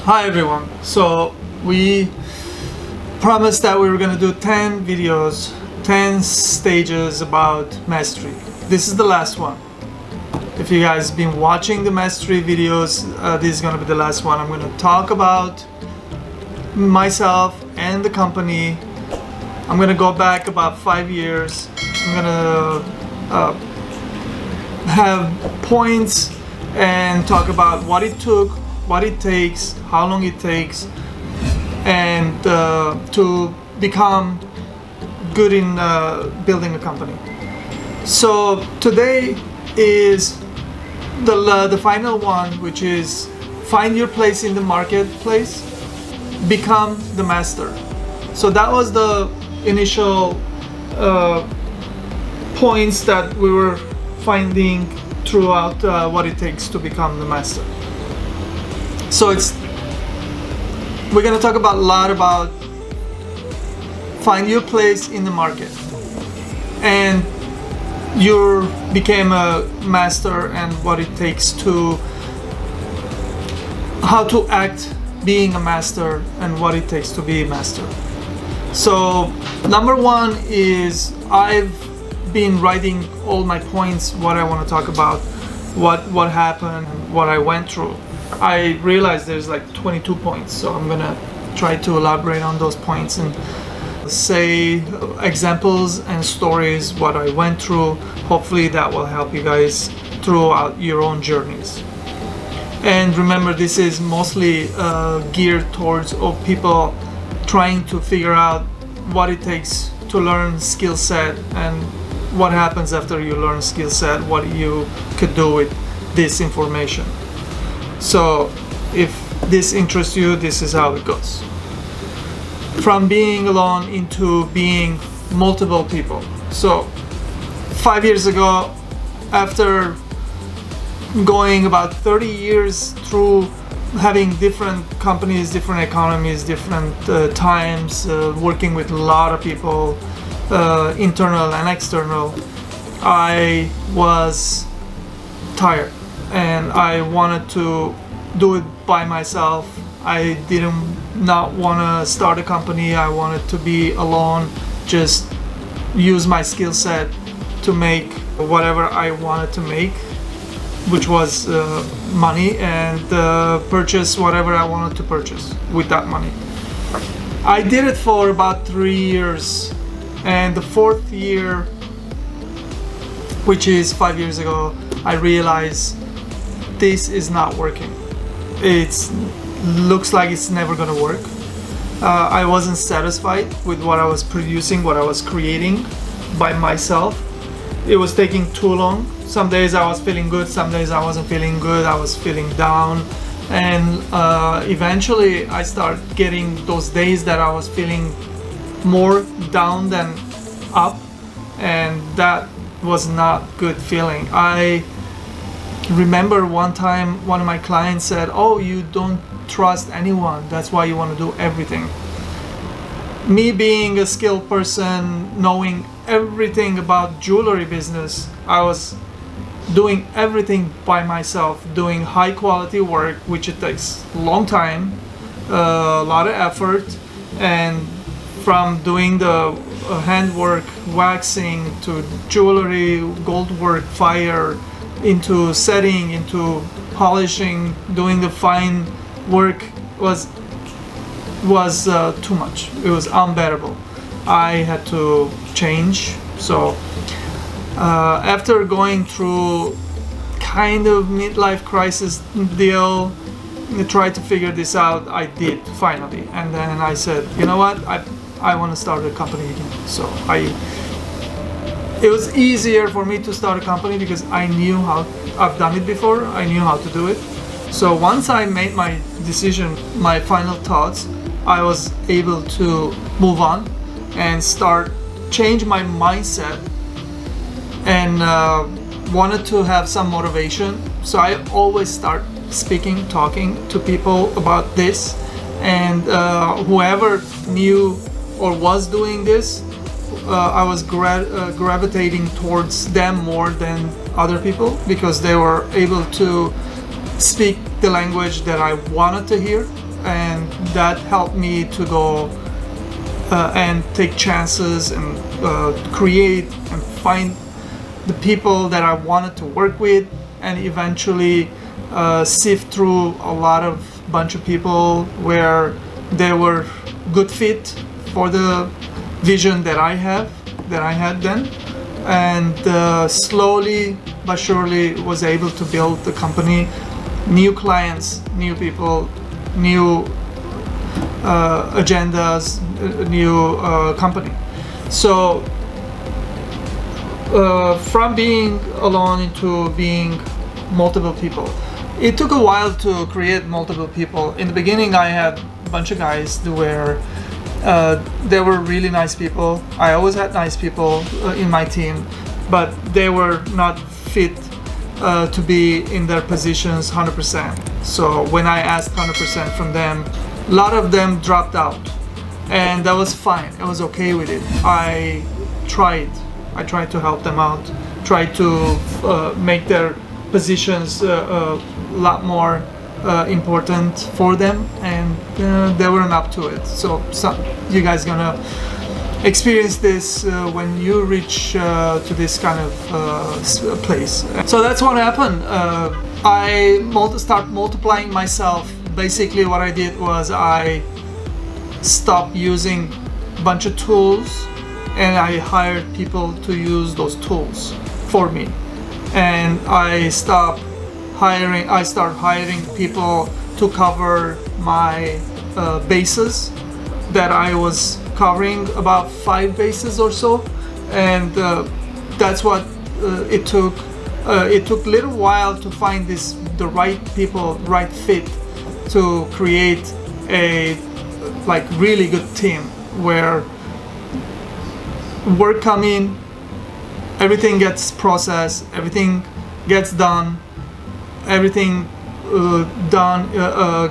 Hi everyone. So we promised that we were going to do 10 videos, 10 stages about mastery. This is the last one. If you guys been watching the mastery videos, this is going to be the last one. I'm going to talk about myself and the company. I'm going to go back about 5 years. I'm going to have points and talk about what it took, what it takes, how long it takes, and to become good in building a company. So today is the final one, which is find your place in the marketplace, become the master. So that was the initial points that we were finding throughout what it takes to become the master. So we're going to talk about a lot about find your place in the market, and you became a master and what it takes to how to act being a master and what it takes to be a master. So number one is I've been writing all my points, what I want to talk about, what happened, what I went through. I realized there's like 22 points, so I'm gonna try to elaborate on those points and say examples and stories what I went through. Hopefully that will help you guys throughout your own journeys. And remember, this is mostly geared towards people trying to figure out what it takes to learn skill set and what happens after you learn skill set, what you could do with this information. So if this interests you, this is how it goes. From being alone into being multiple people. So 5 years ago, after going about 30 years through having different companies, different economies, different times, working with a lot of people, internal and external, I was tired and I wanted to do it by myself. I didn't not want to start a company. I wanted to be alone, just use my skill set to make whatever I wanted to make, which was money, and purchase whatever I wanted to purchase with that money. I did it for about 3 years, and the 4th year, which is 5 years ago, I realized this is not working. It looks like it's never gonna work. I wasn't satisfied with what I was producing, what I was creating by myself. It was taking too long. Some days I was feeling good, some days I wasn't feeling good, I was feeling down. And eventually I started getting those days that I was feeling more down than up, and that was not good feeling. I remember one time one of my clients said, "Oh, you don't trust anyone, that's why you want to do everything." Me being a skilled person, knowing everything about jewelry business, I was doing everything by myself, doing high quality work, which it takes a long time, a lot of effort, and from doing the handwork, waxing, to jewelry, gold work, fire, into setting, into polishing, doing the fine work was too much. It was unbearable. I had to change. So after going through kind of midlife crisis deal, I tried to figure this out. I did finally, and then I said, you know what, I want to start a company again. So it was easier for me to start a company because I knew how. I've done it before. I knew how to do it. So once I made my decision, my final thoughts, I was able to move on and start change my mindset, and wanted to have some motivation. So I always start speaking, talking to people about this, and whoever knew or was doing this, I was gravitating towards them more than other people because they were able to speak the language that I wanted to hear, and that helped me to go and take chances and create and find the people that I wanted to work with, and eventually sift through a lot of bunch of people where they were good fit for the vision that I had then, and slowly but surely was able to build the company, new clients, new people, new agendas, new company. So from being alone into being multiple people, it took a while to create multiple people. In the beginning, I had a bunch of guys who were they were really nice people. I always had nice people in my team, but they were not fit to be in their positions 100%. So when I asked 100% from them, a lot of them dropped out, and that was fine. I was okay with it. I tried to help them out, tried to make their positions a lot more important for them, and they weren't up to it. So you guys gonna experience this when you reach to this kind of place. So that's what happened. I start multiplying myself. Basically what I did was I stopped using a bunch of tools, and I hired people to use those tools for me. And I started hiring people to cover my bases that I was covering, about 5 bases or so, and that's what it took. It took a little while to find the right people, right fit, to create a really good team where work come in, everything gets processed, everything gets done, everything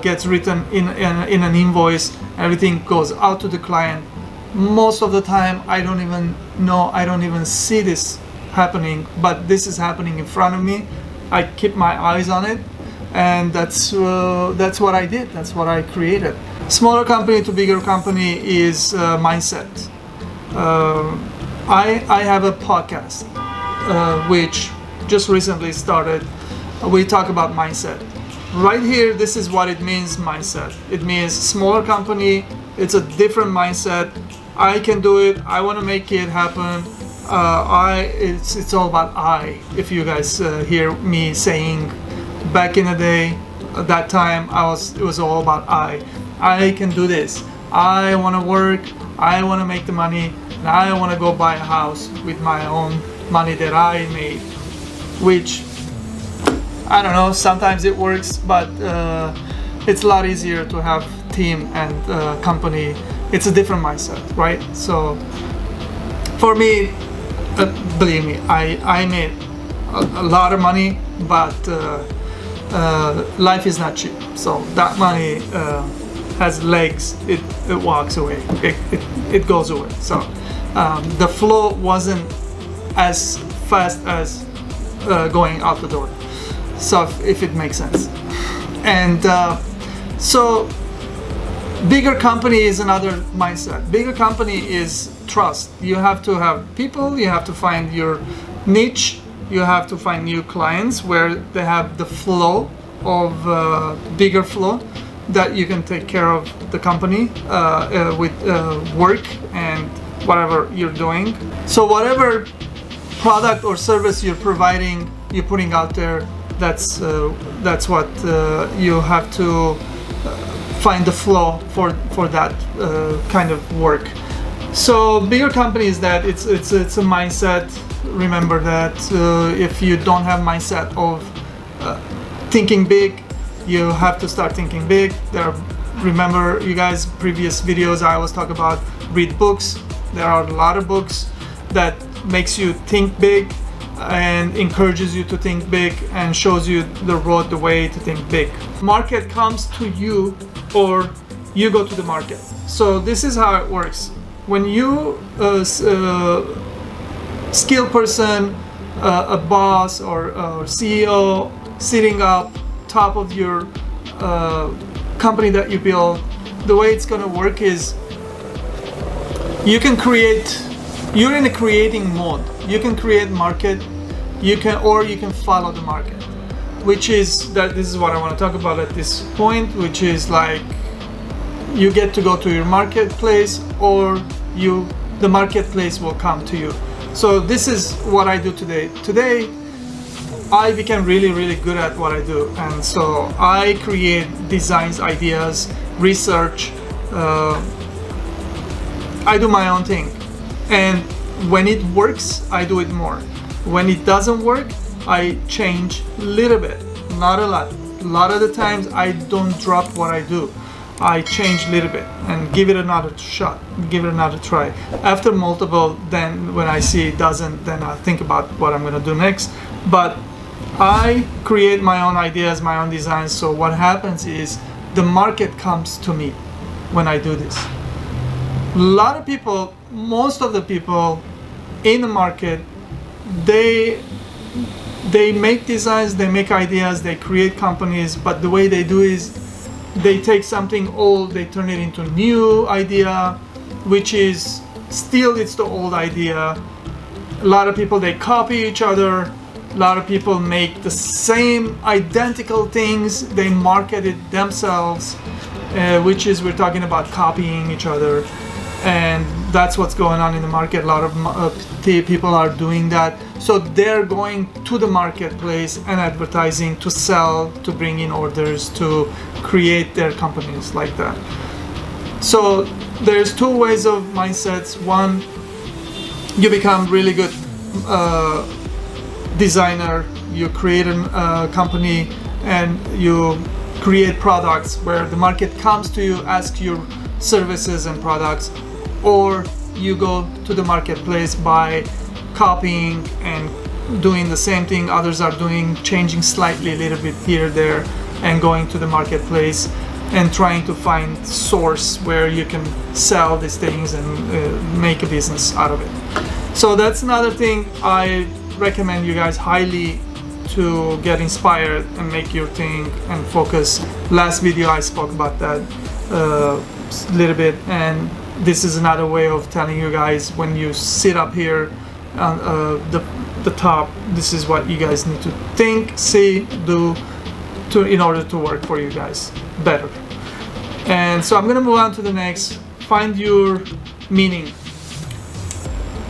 gets written in an invoice, everything goes out to the client. Most of the time I don't even see this happening, but this is happening in front of me. I keep my eyes on it, and that's what I did. That's what I created. Smaller company to bigger company is mindset. I have a podcast which just recently started. We talk about mindset. Right here, this is what it means, mindset. It means smaller company, it's a different mindset. I can do it, I want to make it happen. It's all about I. If you guys hear me saying back in the day, at that time, it was all about I. I can do this. I want to work, I want to make the money, and I want to go buy a house with my own money that I made, which I don't know, sometimes it works, but it's a lot easier to have team and company. It's a different mindset, right? So for me, believe me, I made a lot of money, but life is not cheap. So that money has legs, it walks away, it goes away. So the flow wasn't as fast as going out the door. So if it makes sense. And so bigger company is another mindset. Bigger company is trust. You have to have people, you have to find your niche, you have to find new clients where they have the flow of bigger flow that you can take care of the company with work and whatever you're doing. So whatever product or service you're providing, you're putting out there, that's what you have to find the flow for that kind of work. So bigger companies, that it's a mindset. Remember that if you don't have mindset of thinking big, you have to start thinking big. Remember, you guys, previous videos I always talk about read books. There are a lot of books that makes you think big and encourages you to think big and shows you the road, the way to think big. Market comes to you or you go to the market. So this is how it works. When you skilled person, a boss or CEO sitting up top of your company that you build, the way it's going to work is you can create, you're in a creating mode. You can create market, you can follow the market, which is that this is what I want to talk about at this point, which is like you get to go to your marketplace, or the marketplace will come to you. So this is what I do today. Today I became really good at what I do, and so I create designs, ideas, research. I do my own thing, and when it works, I do it more. When it doesn't work, I change a little bit, not a lot. A lot of the times I don't drop what I do. I change a little bit and give it another shot, give it another try. After multiple, then when I see it doesn't, then I think about what I'm gonna do next. But I create my own ideas, my own designs. So what happens is the market comes to me when I do this. A lot of people, most of the people in the market, they make designs, they make ideas, they create companies, but the way they do is they take something old, they turn it into a new idea, which is still it's the old idea. A lot of people, they copy each other. A lot of people make the same identical things, they market it themselves, which is, we're talking about copying each other. And that's what's going on in the market. A lot of people are doing that. So they're going to the marketplace and advertising to sell, to bring in orders, to create their companies like that. So there's two ways of mindsets. One, you become really good designer, you create a company and you create products where the market comes to you, asks your services and products, or you go to the marketplace by copying and doing the same thing others are doing, changing slightly a little bit here, there, and going to the marketplace and trying to find source where you can sell these things and make a business out of it. So that's another thing I recommend you guys highly to get inspired and make your thing and focus. Last video I spoke about that a little bit, and this is another way of telling you guys, when you sit up here on the top, this is what you guys need to think, see, do in order to work for you guys better. And so I'm gonna move on to the next. Find your meaning.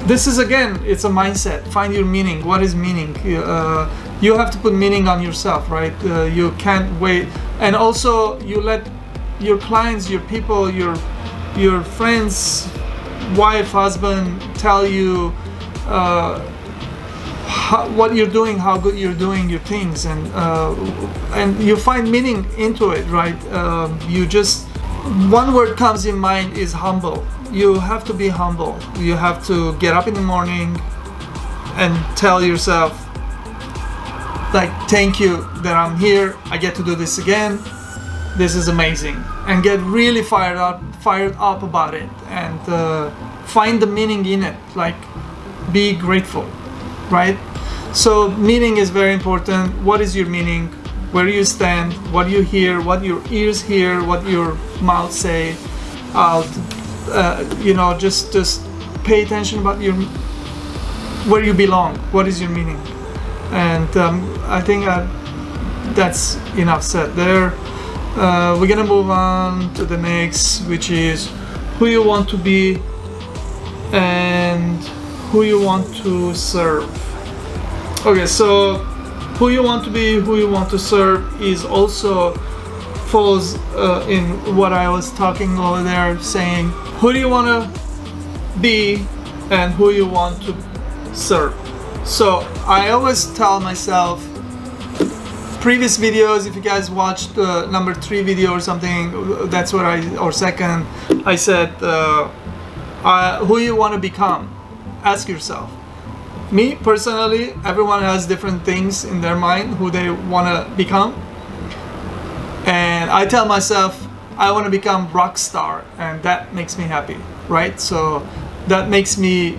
This is, again, it's a mindset. Find your meaning. What is meaning? You have to put meaning on yourself, right? You can't wait. And also, you let your clients, your people, your friends, wife, husband tell you what you're doing, how good you're doing your things, and you find meaning into it, right? You just, one word comes in mind is humble. You have to be humble. You have to get up in the morning and tell yourself, like, thank you that I'm here, I get to do this again, this is amazing, and get really fired up about it, and find the meaning in it, like, be grateful, right? So meaning is very important. What is your meaning? Where you stand, what you hear, what your ears hear, what your mouth say out. Just pay attention about where you belong. What is your meaning? And I think that's enough said there. We're gonna move on to the next, which is who you want to be and who you want to serve. Okay, so who you want to be, who you want to serve is also falls in what I was talking over there, saying who do you want to be and who you want to serve. So I always tell myself, previous videos, if you guys watched number 3 video or something, that's what or second, I said who you want to become. Ask yourself. Me personally, everyone has different things in their mind who they want to become, and I tell myself I want to become rock star, and that makes me happy, right? So that makes me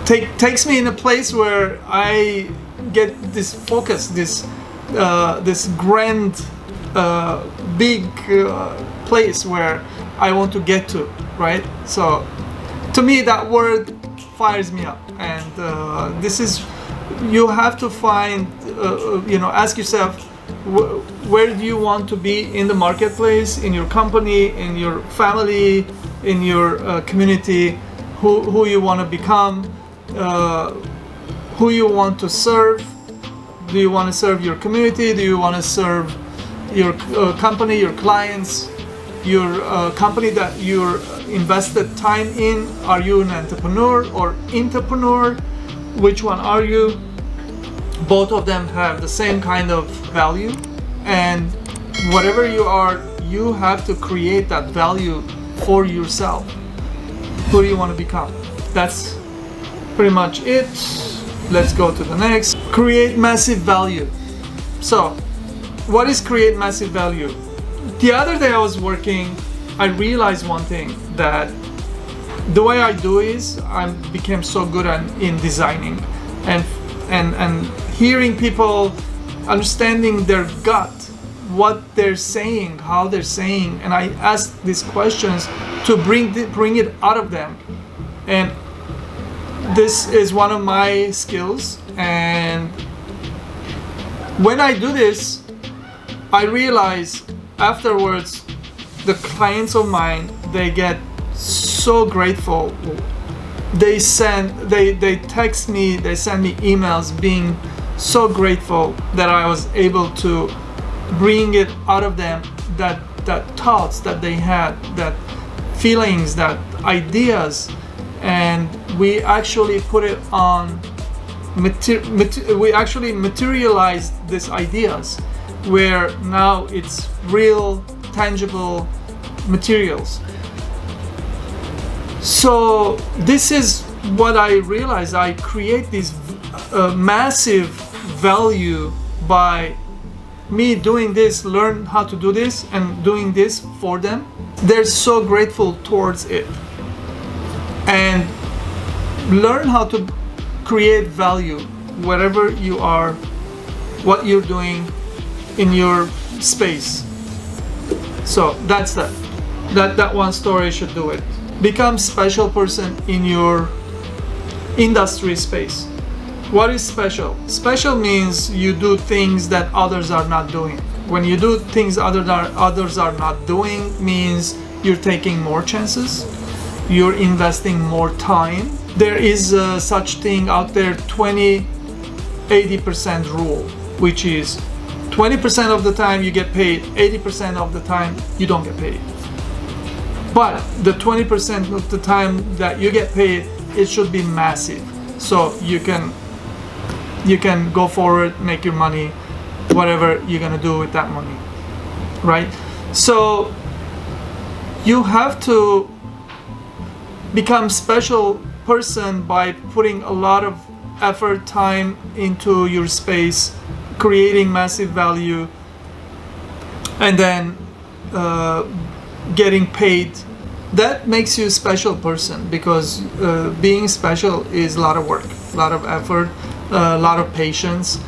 takes me in a place where I get this focus, this grand big place where I want to get to, right? So to me, that word fires me up, and this is, you have to find, ask yourself, where do you want to be in the marketplace, in your company, in your family, in your community, who you want to become, who you want to serve. Do you want to serve your community? Do you want to serve your company, your clients, your company that you're invested time in? Are you an entrepreneur or intrapreneur? Which one are you? Both of them have the same kind of value, and whatever you are, you have to create that value for yourself. Who do you want to become? That's pretty much it. Let's go to the next. Create massive value. So, what is create massive value? The other day I was working, I realized one thing, that the way I do is I became so good in designing and hearing people, understanding their gut, what they're saying, how they're saying, and I ask these questions to bring it out of them. And this is one of my skills, and when I do this, I realize afterwards the clients of mine, they get so grateful. They text me, they send me emails being so grateful that I was able to bring it out of them, that thoughts that they had, that feelings, that ideas, and we actually put it on we actually materialized these ideas, where now it's real, tangible materials. So this is what I realized. I create this massive value by me doing this, learn how to do this, and doing this for them. They're so grateful towards it. And learn how to create value wherever you are, what you're doing in your space. So that's that one story should do it. Become special person in your industry space. What is special? Special means you do things that others are not doing. When you do things others are not doing, means you're taking more chances, you're investing more time. There is such thing out there, 20-80% rule, which is 20% of the time you get paid, 80% of the time you don't get paid. But the 20% of the time that you get paid, it should be massive. So you can go forward, make your money, whatever you're gonna do with that money, right? So you have to become special person by putting a lot of effort, time into your space, creating massive value, and then getting paid. That makes you a special person, because being special is a lot of work, a lot of effort, a lot of patience,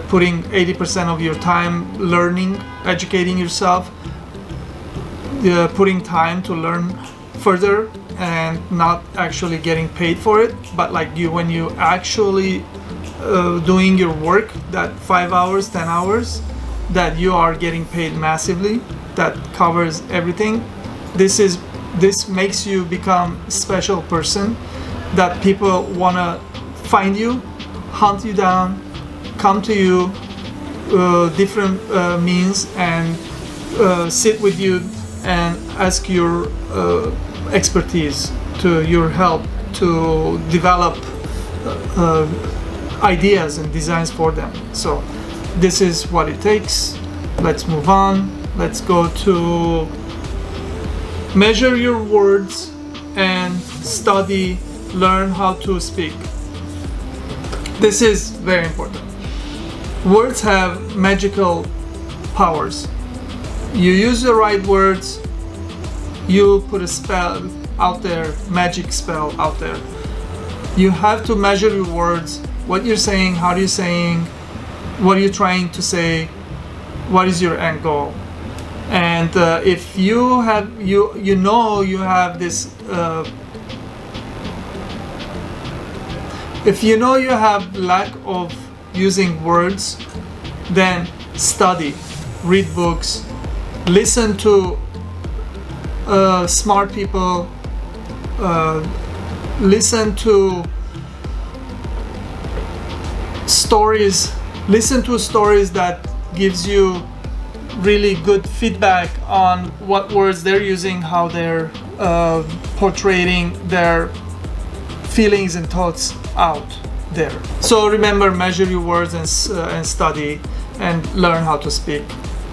putting 80% of your time learning, educating yourself, putting time to learn further, and not actually getting paid for it, but like when you actually doing your work, that 5 hours, 10 hours, that you are getting paid massively, that covers everything. This makes you become a special person, that people wanna find you, hunt you down, come to you, different means, and sit with you and ask your expertise, to your help to develop ideas and designs for them. So this is what it takes. Let's move on. Let's go to measure your words and study, learn how to speak. This is very important. Words have magical powers. You use the right words, you put a spell out there, magic spell out there. You have to measure your words, what you're saying, how you're saying, what are you trying to say, what is your end goal. And if you have you know you have this if you know you have lack of using words, then study, read books, listen to smart people, listen to stories, that gives you really good feedback on what words they're using, how they're portraying their feelings and thoughts out there. So remember, measure your words and study and learn how to speak.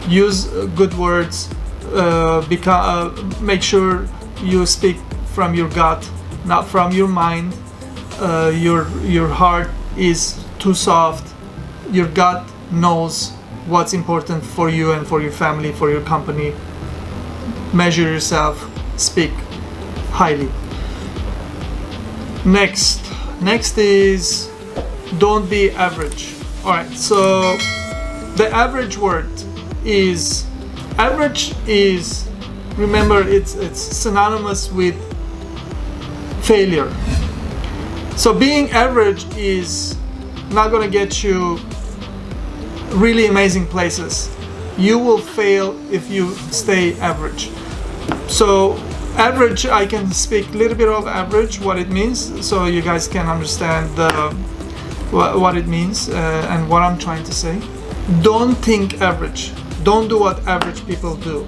Use good words. Make sure you speak from your gut, not from your mind. Your heart is too soft. Your gut knows what's important for you and for your family, for your company. Measure yourself, speak highly. Next is don't be average. All right, so the average word is remember it's synonymous with failure. So being average is not going to get you really amazing places. You will fail if you stay average. So average, I can speak a little bit of average, what it means, so you guys can understand what it means and what I'm trying to say. Don't think average. Don't do what average people do.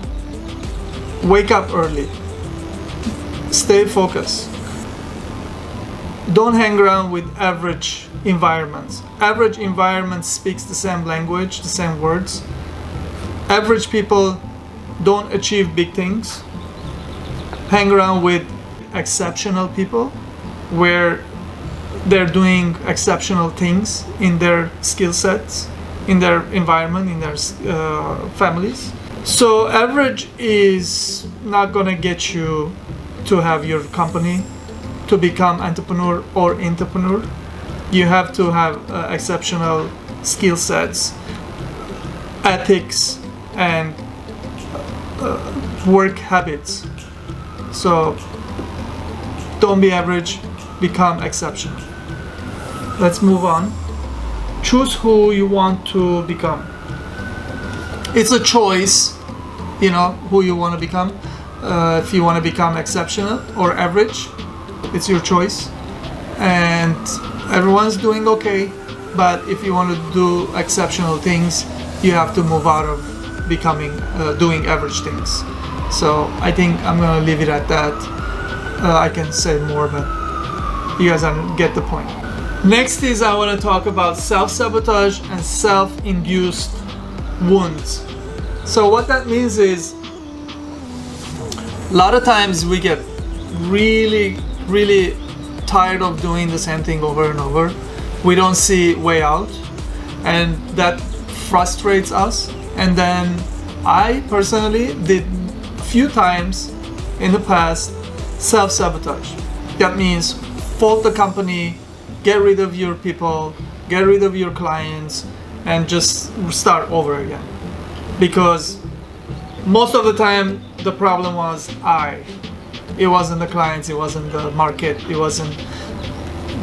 Wake up early. Stay focused. Don't hang around with average environments. Average environments speaks the same language, the same words. Average people don't achieve big things. Hang around with exceptional people where they're doing exceptional things in their skill sets, in their environment, in their families. So average is not gonna get you to have your company, to become entrepreneur or entrepreneur. You have to have exceptional skill sets, ethics, and work habits. So don't be average, become exceptional. Let's move on. Choose who you want to become. It's a choice, who you want to become. If you want to become exceptional or average, it's your choice. And everyone's doing okay, but if you want to do exceptional things, you have to move out of doing average things. So I think I'm gonna leave it at that. I can say more, but you guys get the point. Next is I want to talk about self-sabotage and self-induced wounds. So what that means is a lot of times we get really tired of doing the same thing over and over. We don't see way out, and that frustrates us. And then I personally did a few times in the past self-sabotage. That means fold the company, get rid of your people, get rid of your clients, and just start over again. Because most of the time the problem was it wasn't the clients, it wasn't the market, it wasn't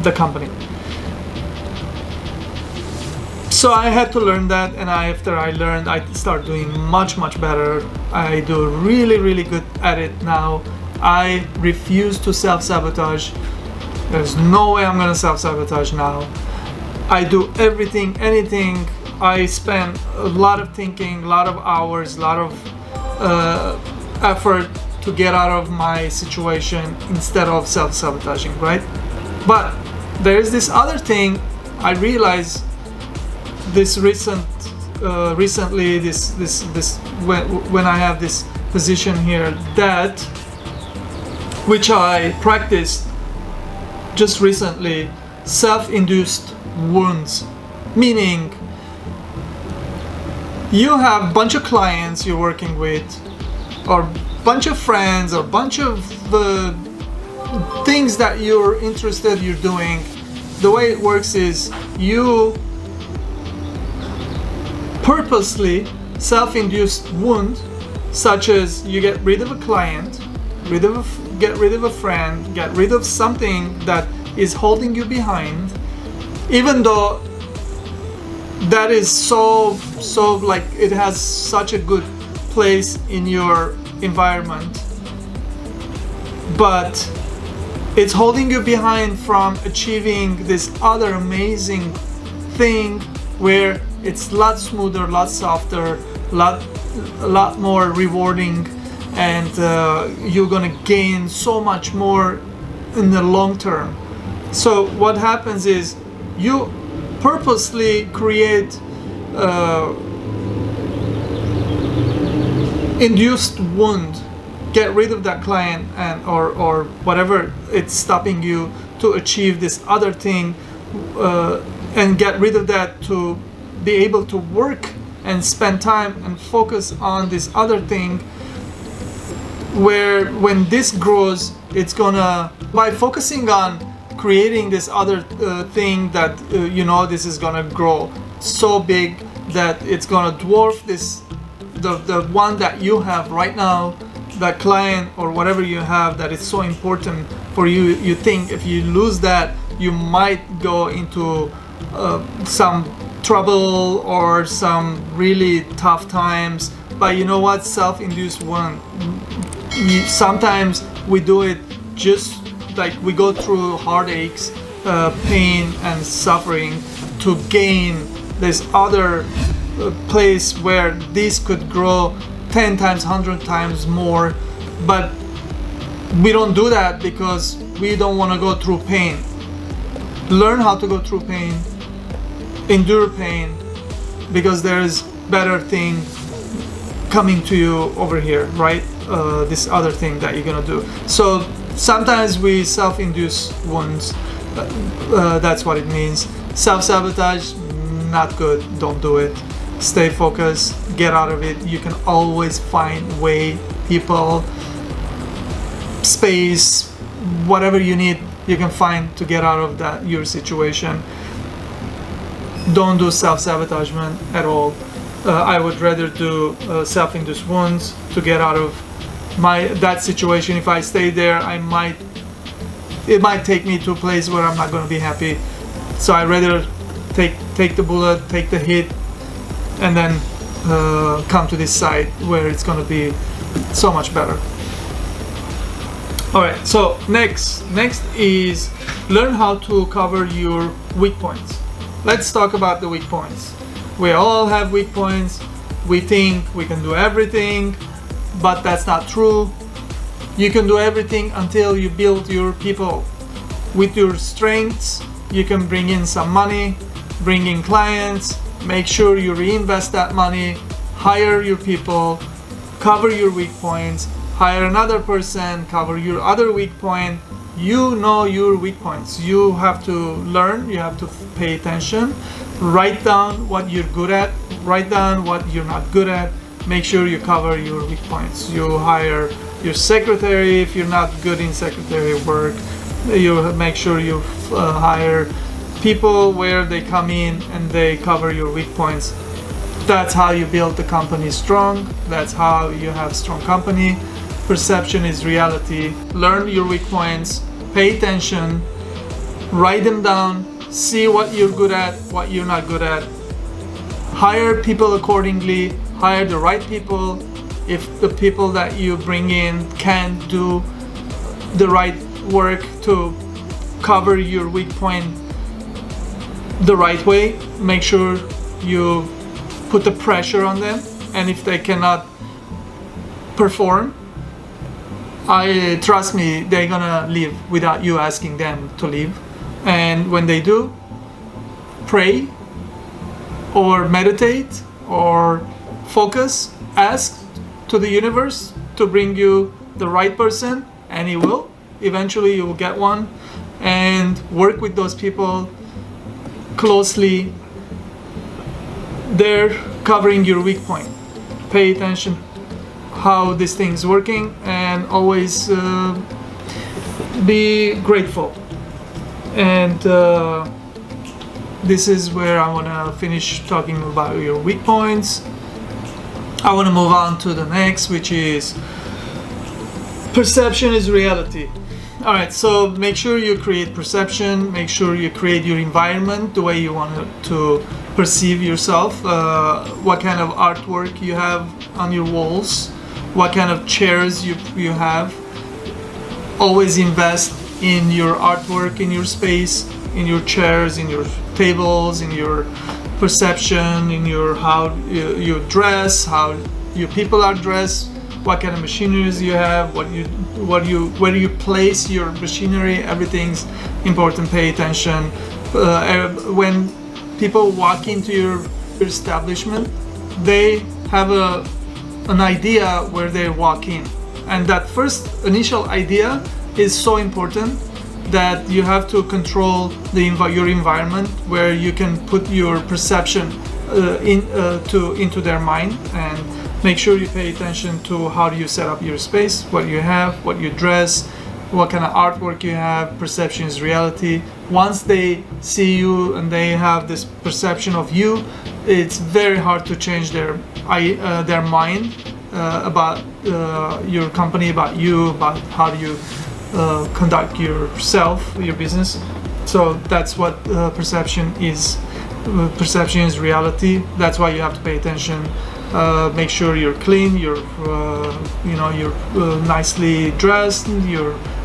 the company. So I had to learn that, and after I learned, I start doing much better. I do really good at it now. I refuse to self-sabotage. There's no way I'm gonna self-sabotage now. I do anything. I spend a lot of thinking, a lot of hours, a lot of effort to get out of my situation instead of self-sabotaging, right? But there is this other thing I realized recently, when I have this position here, that which I practiced just recently, self-induced wounds, meaning you have a bunch of clients you're working with, or bunch of friends, or bunch of things that you're doing. The way it works is you purposely self-induced wound, such as you get rid of a client, get rid of a friend, get rid of something that is holding you behind, even though that is so like it has such a good place in your environment, but it's holding you behind from achieving this other amazing thing where it's a lot smoother, a lot softer, a lot more rewarding, and you're gonna gain so much more in the long term. So what happens is you purposely create induced wound, get rid of that client and or whatever it's stopping you to achieve this other thing, and get rid of that to be able to work and spend time and focus on this other thing, where when this grows, it's gonna, by focusing on creating this other thing that this is gonna grow so big that it's gonna dwarf the one that you have right now, that client or whatever you have that is so important for you. You think if you lose that, you might go into some trouble or some really tough times. But you know what? Self-induced one. Sometimes we do it just like we go through heartaches, pain and suffering to gain this other place where this could grow 10 times, 100 times more. But we don't do that because we don't want to go through pain. Learn how to go through pain, endure pain, because there is better thing coming to you over here, right? This other thing that you're gonna do. So sometimes we self-induce wounds. That's what it means. Self-sabotage, not good. Don't do it. Stay focused. Get out of it. You can always find way, people, space, whatever you need. You can find to get out of your situation. Don't do self-sabotagement at all. I would rather do self-induced wounds to get out of that situation. If I stay there, it might take me to a place where I'm not going to be happy. So I rather take the bullet, take the hit, and then come to this side where it's going to be so much better. All right. So next is learn how to cover your weak points. Let's talk about the weak points. We all have weak points. We think we can do everything, but that's not true. You can do everything until you build your people. With your strengths, you can bring in some money, bring in clients, make sure you reinvest that money, hire your people, cover your weak points, hire another person, cover your other weak point. You know your weak points. You have to learn, you have to pay attention, write down what you're good at, write down what you're not good at, make sure you cover your weak points. You hire your secretary if you're not good in secretary work. You make sure you hire people where they come in and they cover your weak points. That's how you build the company strong. That's how you have strong company. Perception is reality. Learn your weak points, pay attention, write them down, see what you're good at, what you're not good at. Hire people accordingly, hire the right people. If the people that you bring in can't do the right work to cover your weak point the right way, make sure you put the pressure on them. And if they cannot perform, trust me, they're gonna leave without you asking them to leave. And when they do, pray or meditate or focus, ask to the universe to bring you the right person, and he will. Eventually you will get one. And work with those people closely. They're covering your weak point. Pay attention how this thing's working, and always be grateful. And this is where I want to finish talking about your weak points. I want to move on to the next, which is perception is reality. All right, so make sure you create perception, make sure you create your environment the way you want to perceive yourself, what kind of artwork you have on your walls, what kind of chairs you have. Always invest in your artwork, in your space, in your chairs, in your tables, in your perception, in your how you dress, how your people are dressed, what kind of machineries you have, where you place your machinery. Everything's important. Pay attention. When people walk into your establishment, they have an idea where they walk in, and that first initial idea is so important that you have to control your environment, where you can put your perception into their mind, and make sure you pay attention to how do you set up your space, what you have, what you dress, what kind of artwork you have. Perception is reality. Once they see you and they have this perception of you, it's very hard to change their mind about your company, about you, about how do you conduct yourself, your business. So that's what perception is. Perception is reality. That's why you have to pay attention. Make sure you're clean, you're nicely dressed,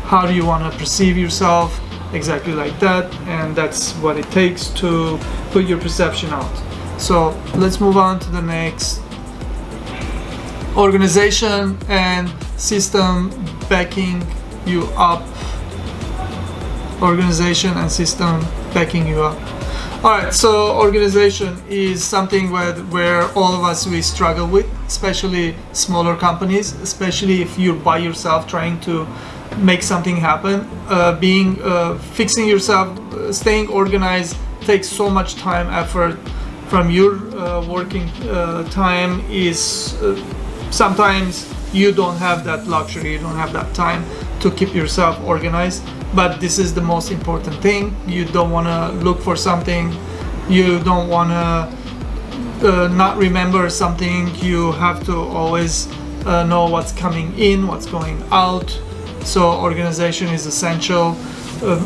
how do you want to perceive yourself, exactly like that, and that's what it takes to put your perception out. So let's move on to the next. Organization and system backing you up. Organization and system backing you up. All right, so organization is something where all of us, we struggle with, especially smaller companies, especially if you're by yourself trying to make something happen. Fixing yourself, staying organized takes so much time, effort from your working time. Is sometimes you don't have that luxury, you don't have that time to keep yourself organized. But this is the most important thing. You don't want to look for something. You don't want to not remember something. You have to always know what's coming in, what's going out. So organization is essential.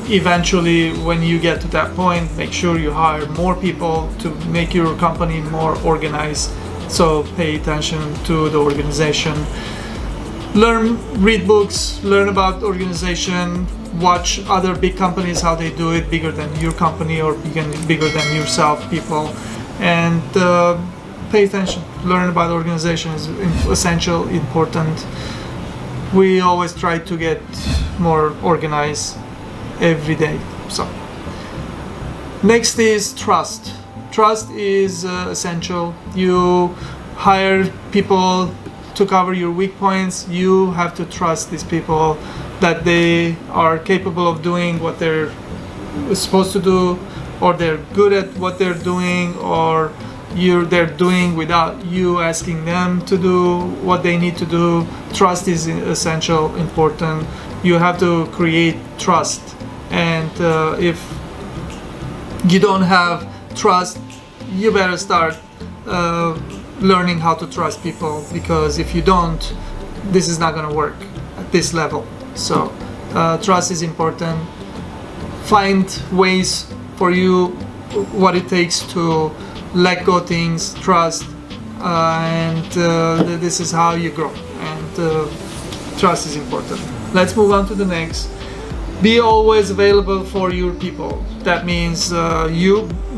Eventually, when you get to that point, make sure you hire more people to make your company more organized. So pay attention to the organization. Read books, learn about organization, watch other big companies, how they do it, bigger than your company or bigger than yourself, people, and pay attention. Learn about organization is essential, important. We always try to get more organized every day. So next is trust. Trust is essential. You hire people to cover your weak points. You have to trust these people that they are capable of doing what they're supposed to do, or they're good at what they're doing, or they're doing without you asking them to do what they need to do. Trust is essential, important. You have to create trust, and if you don't have trust, you better start learning how to trust people, because if you don't, this is not going to work at this level. So trust is important. Find ways for you, what it takes to let go things, trust, and this is how you grow, and trust is important. Let's move on to the next. Be always available for your people. That means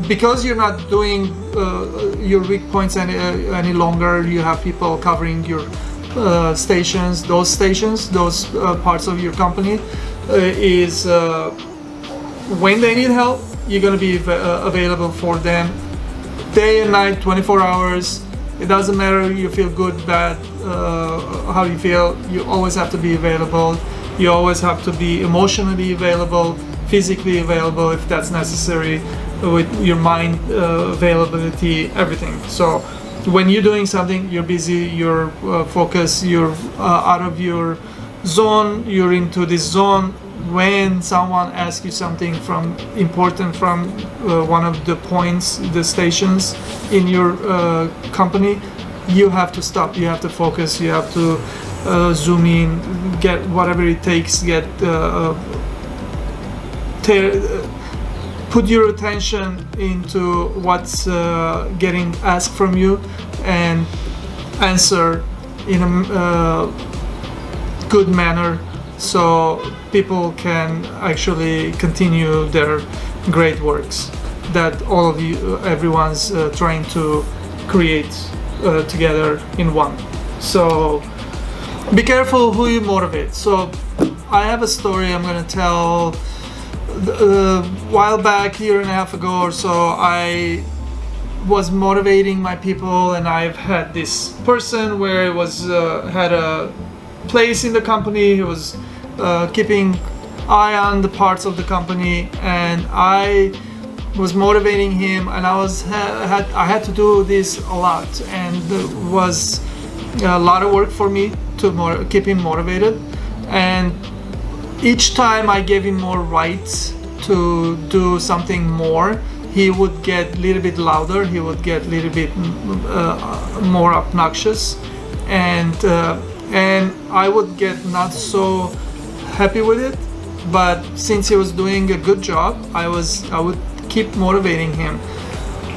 because you're not doing your weak points any longer, you have people covering your stations, those parts of your company, is when they need help, you're going to be available for them day and night, 24 hours. It doesn't matter you feel good, bad, how you feel, you always have to be available. You always have to be emotionally available, physically available if that's necessary, with your mind availability, everything. So when you're doing something, you're busy, you're focused, you're out of your zone, you're into this zone. When someone asks you something important from one of the points, the stations in your company, you have to stop, you have to focus, you have to zoom in, get whatever it takes, put your attention into what's getting asked from you and answer in a good manner, so people can actually continue their great works that all of you, everyone's trying to create together in one. So be careful who you motivate. So I have a story I'm gonna tell. A while back, year and a half ago or so, I was motivating my people, and I've had this person where it was had a place in the company. He was keeping eye on the parts of the company, and I was motivating him, and I had to do this a lot, and it was a lot of work for me to keep him motivated. And each time I gave him more rights to do something more, he would get a little bit louder, he would get a little bit more obnoxious, and I would get not so happy with it. But since he was doing a good job, I would keep motivating him.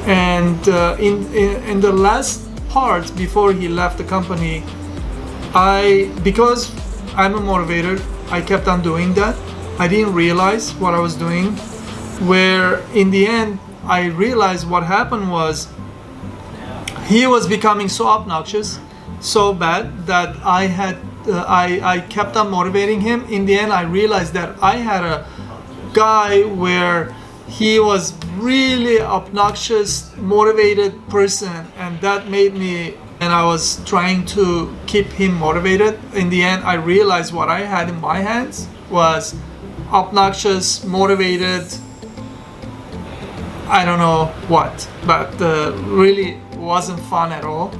And in the last part before he left the company, because I'm a motivator, I kept on doing that. I didn't realize what I was doing, where in the end I realized what happened was he was becoming so obnoxious, so bad, that I kept on motivating him. In the end I realized that I had a guy where he was really obnoxious, motivated person, and that made me, and I was trying to keep him motivated. In the end I realized what I had in my hands was obnoxious, motivated, I don't know what, but really wasn't fun at all.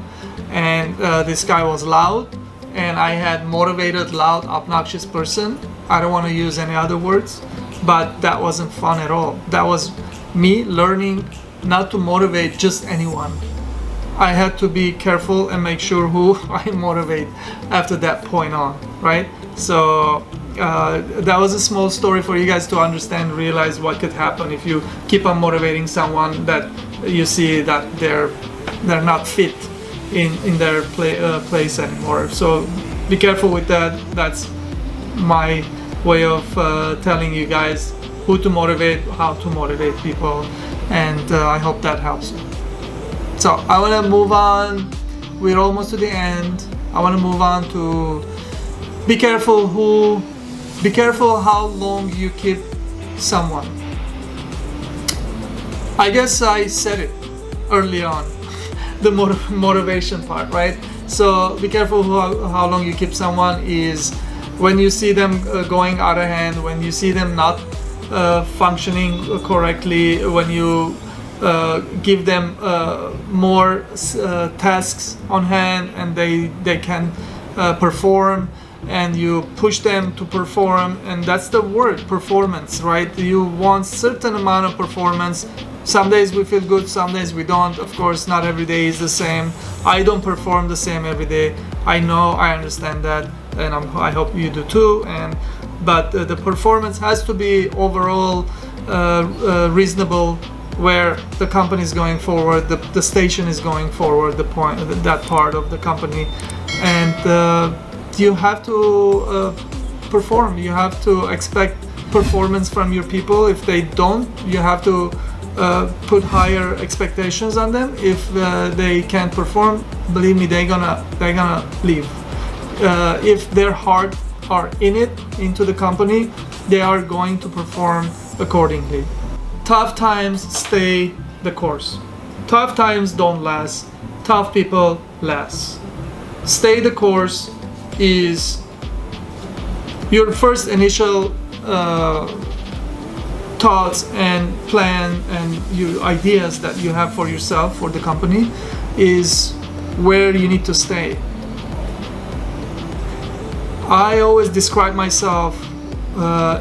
And this guy was loud, and I had motivated, loud, obnoxious person. I don't want to use any other words, but that wasn't fun at all. That was me learning not to motivate just anyone. I had to be careful and make sure who I motivate after that point on, right? So that was a small story for you guys to understand, realize what could happen if you keep on motivating someone that you see that they're not fit in their place anymore. So be careful with that. That's my way of telling you guys who to motivate, how to motivate people, and I hope that helps you. So I want to move on. We're almost to the end. I want to move on to be careful how long you keep someone. I guess I said it early on, the motivation part, right? So be careful how long you keep someone is when you see them going out of hand, when you see them not functioning correctly, when you give them more tasks on hand and they can perform, and you push them to perform, and that's the word, performance, right? You want certain amount of performance. Some days we feel good, some days we don't. Of course, not every day is the same. I don't perform the same every day. I know, I understand that, and I hope you do too. But the performance has to be overall reasonable, where the company is going forward, the station is going forward, that part of the company, and you have to perform. You have to expect performance from your people. If they don't, you have to put higher expectations on them. If they can't perform, believe me, they're gonna leave. If their heart are into the company, they are going to perform accordingly. Tough times stay the course. Tough times don't last. Tough people last. Stay the course is your first initial thoughts and plan and your ideas that you have for yourself, for the company, is where you need to stay. I always describe myself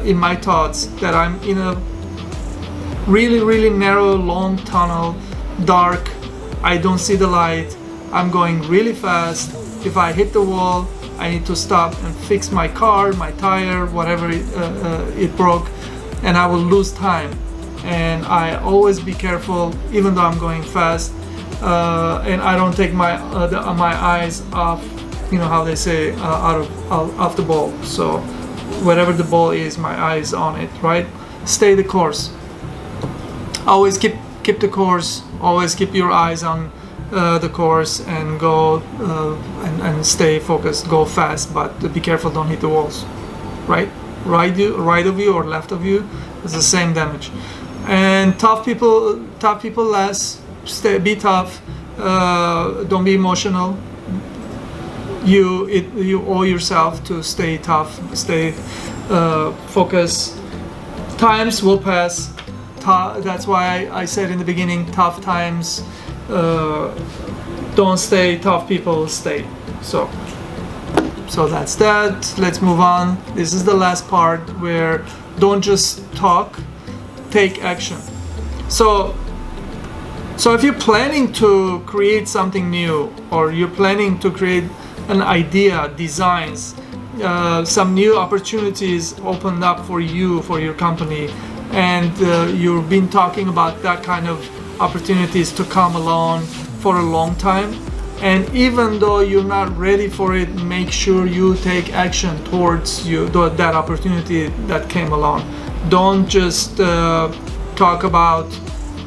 in my thoughts that I'm in a really, really narrow, long tunnel, dark. I don't see the light. I'm going really fast. If I hit the wall, I need to stop and fix my car, my tire, whatever it broke, and I will lose time. And I always be careful, even though I'm going fast, and I don't take my eyes off, you know how they say, off the ball. So wherever the ball is, my eyes on it, right? Stay the course. Always keep the course. Always keep your eyes on the course and go and stay focused. Go fast, but be careful. Don't hit the walls. Right of you or left of you is the same damage. And tough people last. Be tough. Don't be emotional. You owe yourself to stay tough. Stay focused. Times will pass. That's why I said in the beginning, tough times don't stay, tough people stay. So that's that. Let's move on. This is the last part where don't just talk, take action. So if you're planning to create something new, or you're planning to create an idea, designs, some new opportunities opened up for you, for your company, and you've been talking about that kind of opportunities to come along for a long time, and even though you're not ready for it, make sure you take action towards that opportunity that came along. Don't just talk about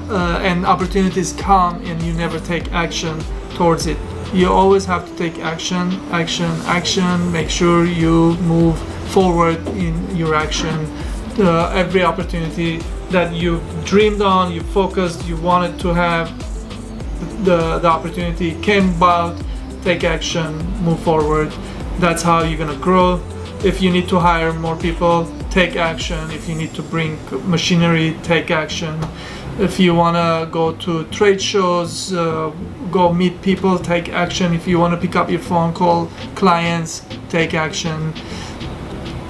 and opportunities come and you never take action towards it. You always have to take action. Make sure you move forward in your action. Every opportunity that you dreamed on, you focused, you wanted to have, the opportunity came about, take action, move forward. That's how you're gonna grow. If you need to hire more people, take action. If you need to bring machinery, take action. If you wanna go to trade shows, go meet people, take action. If you wanna pick up your phone, call clients, take action.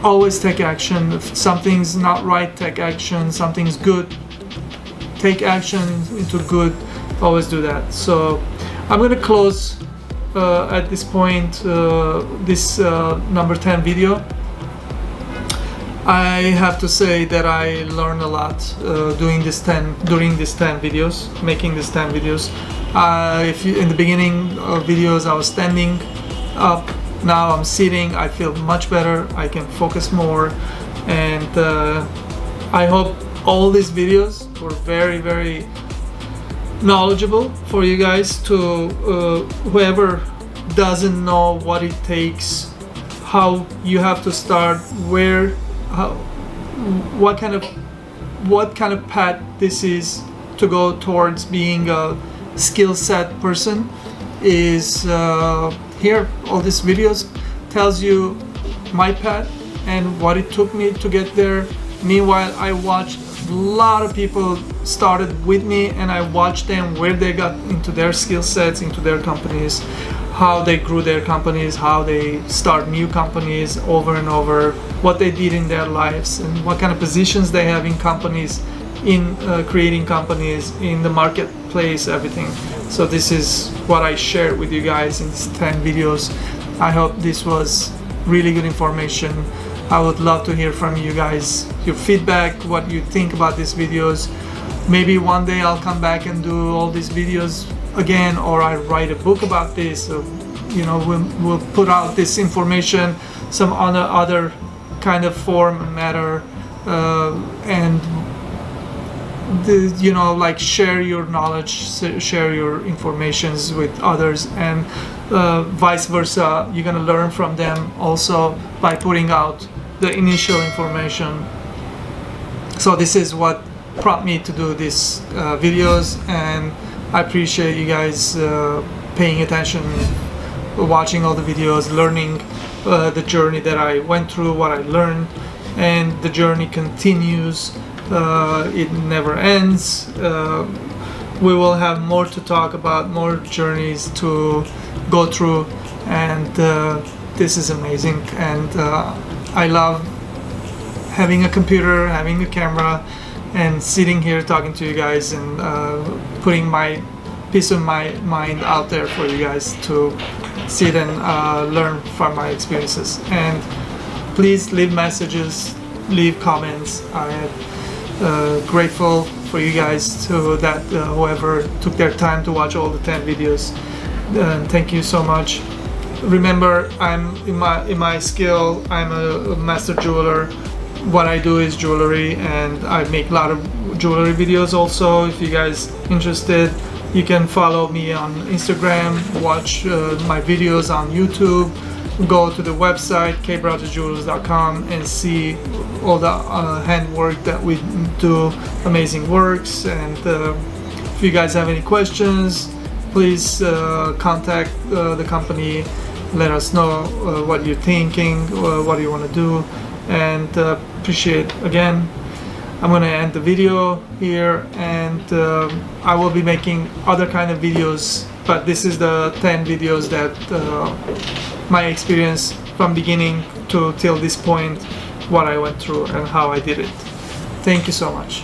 Always take action. If something's not right, take action. Something's good, take action into good. Always do that. So I'm gonna close at this point this number 10 video. I have to say that I learned a lot during these 10 videos, making these 10 videos. If you, in the beginning of videos I was standing up, now I'm sitting. I feel much better. I can focus more, and I hope all these videos were very, very knowledgeable for you guys. To whoever doesn't know what it takes, how you have to start, what kind of path this is to go towards being a skill set person is here. All these videos tells you my path and what it took me to get there. Meanwhile, I watched a lot of people started with me, and I watched them where they got into their skill sets, into their companies, how they grew their companies, how they start new companies over and over, what they did in their lives, and what kind of positions they have in companies, in creating companies, in the marketplace, everything. So this is what I shared with you guys in these 10 videos. I hope this was really good information. I would love to hear from you guys, your feedback, what you think about these videos. Maybe one day I'll come back and do all these videos again, or I write a book about this. You know, we'll put out this information some other kind of form and matter, and you know, like share your knowledge, share your informations with others, and vice versa. You're gonna learn from them also by putting out the initial information. So this is what prompted me to do these videos, and I appreciate you guys paying attention, watching all the videos, learning the journey that I went through, what I learned, and the journey continues. It never ends. We will have more to talk about, more journeys to go through, and this is amazing. And I love having a computer, having a camera, and sitting here talking to you guys, and putting my peace of my mind out there for you guys to sit and learn from my experiences. And please leave messages, leave comments. I am grateful for you guys to that whoever took their time to watch all the 10 videos. Thank you so much. Remember, I'm in my skill, I'm a master jeweler. What I do is jewelry, and I make a lot of jewelry videos also. If you guys interested, you can follow me on Instagram, watch my videos on YouTube, go to the website kbrogers.com and see all the handwork that we do, amazing works. And if you guys have any questions, please contact the company, let us know what you're thinking, what you want to do, and appreciate. Again, I'm going to end the video here, and I will be making other kind of videos, but this is the 10 videos that my experience from beginning to till this point, what I went through and how I did it. Thank you so much.